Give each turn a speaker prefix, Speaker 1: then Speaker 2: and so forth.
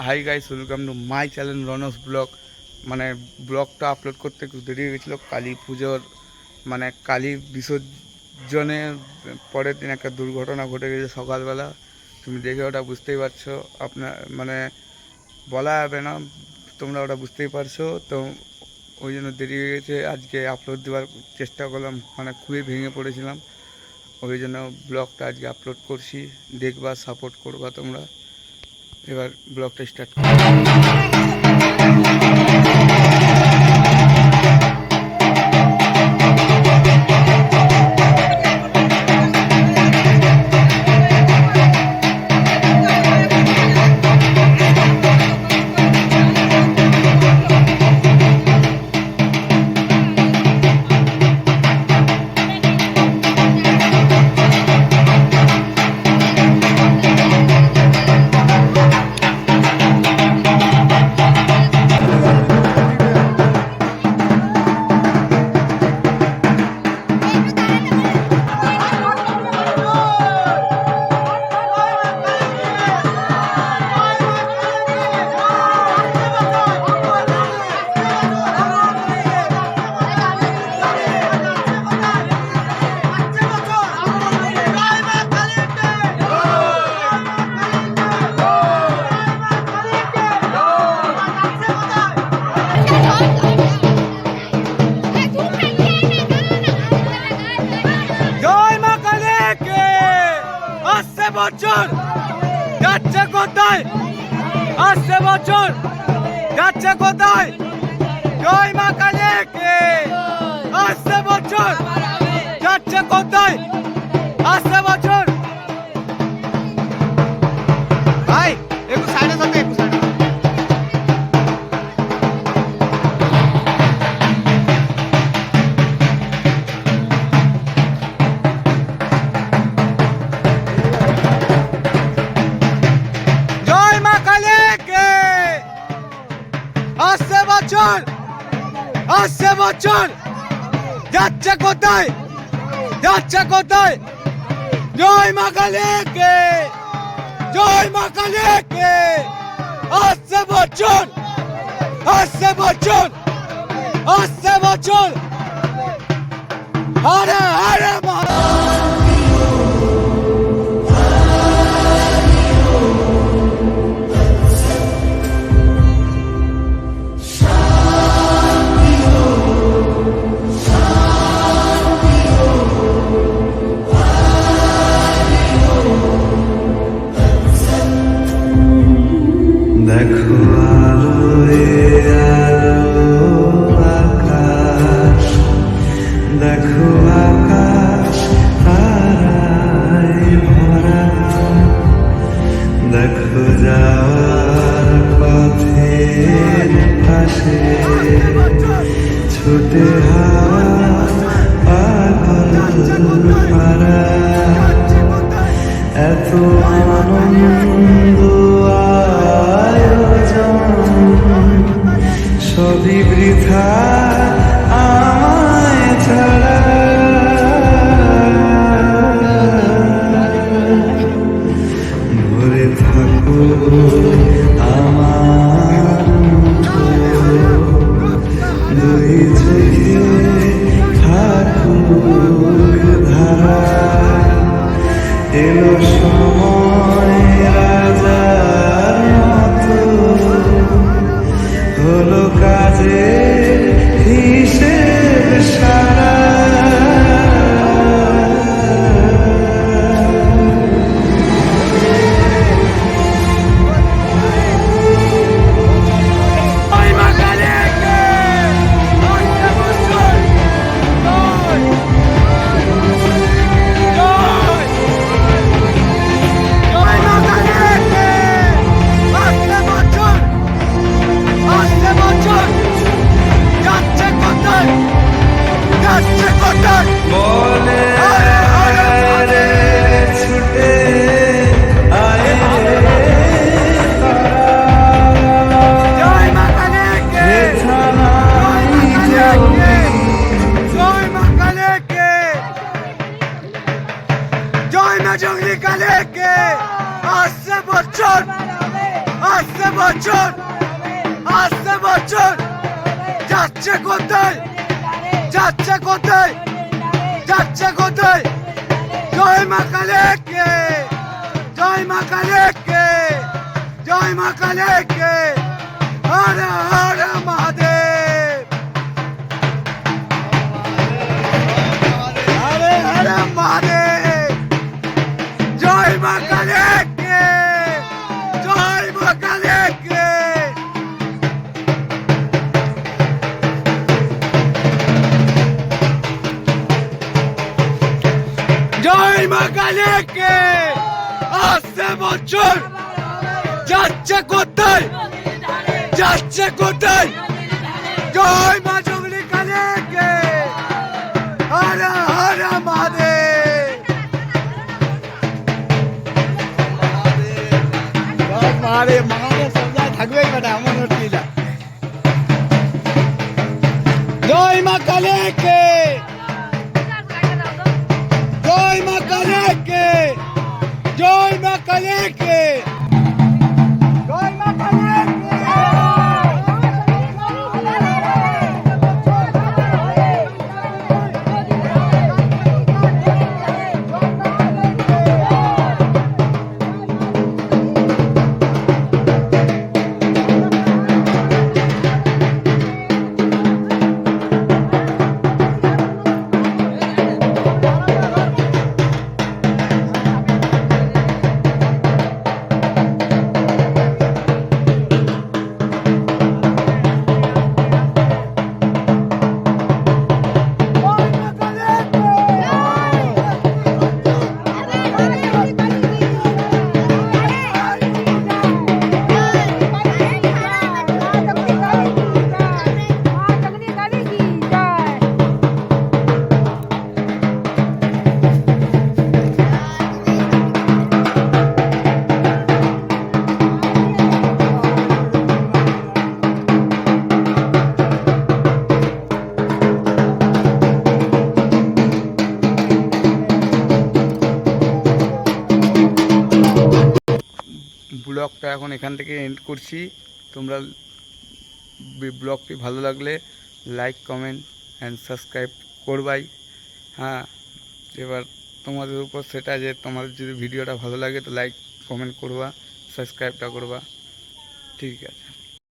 Speaker 1: High guys, welcome to my channel Ron's blog. মানে ব্লগটা upload করতে একটু দেরি হয়ে গেছিলো। কালী পুজোর মানে কালী বিসর্জনের পরের দিন একটা দুর্ঘটনা ঘটে গেছে সকালবেলা। তুমি দেখে ওটা বুঝতেই পারছো, আপনার মানে বলা যাবে না, তোমরা ওটা বুঝতেই পারছো। তো ওই জন্য দেরি হয়ে গেছে। আজকে আপলোড দেওয়ার চেষ্টা করলাম, মানে খুবই ভেঙে পড়েছিলাম। ওই জন্য ব্লগটা আজকে আপলোড করছি, দেখবা, সাপোর্ট করবা তোমরা। এবার ব্লগটা স্টার্ট করি। বছর যাচ্ছে কোথায়, আসছে বছর যাচ্ছে কোথায়। জয় মা কালীকে। আসছে বছর যাচ্ছে কোথায়, আসছে বছর। ভাই একটু সাইডে থাকবে, একটু সাইডে। আসছে বছর, আসছে বছর যাচ্ছে কোথায়, যাচ্ছে কোথায়। জয় মা কালীকে, জয় মা কালীকে। আসছে বছর, আসছে বছর, আসছে বছর। হরে হরে
Speaker 2: দেখো আলোয় আলো আকাশ, দেখো আকাশ তারায় ভরা, দেখো যাওয়ার পথের পাশে ছুটে হাওয়া পাগল পারা। এত আনন্দ সবই বৃথা আমায় ছাড়া। ভরে থাকো আমার মুঠো, দুই চোখে ঠাকুর ধারা। এলো সময় রাজা
Speaker 1: আসছে বছর, আসছে বছর, যাচ্ছে কোথায়, যাচ্ছে কোথায়, যাচ্ছে কোথায়? জয় মা কালীকে, জয় মা কালীকে, জয় মা কালীকে, হর হর মহাদেব, হরে হরে মহাদেব, জয় মা কালীকে, জয় মা কালীকে। জয় মা কালীকে, আসছে বছর, যাচ্ছে কোথায়, যাচ্ছে কোথায়? জয় মা জগলি কালীকে, হর হর মহাদেব,
Speaker 3: মহাদেব মহাদেব সব জায়গায় থাকবেই বেটা, এমন হচ্ছি না।
Speaker 1: জয় মা কালীকে, জয় মা কালীকে, জয় মা কালীকে, জয় মা কালীকে। ব্লগটা এখন এখান থেকে এন্ড করছি। তোমরা ব্লগটি ভালো লাগলে লাইক কমেন্ট অ্যান্ড সাবস্ক্রাইব করবাই। হ্যাঁ, এবার তোমাদের উপর সেটা যে তোমাদের যদি ভিডিওটা ভালো লাগে তো লাইক কমেন্ট করবা, সাবস্ক্রাইবটা করবা। ঠিক আছে।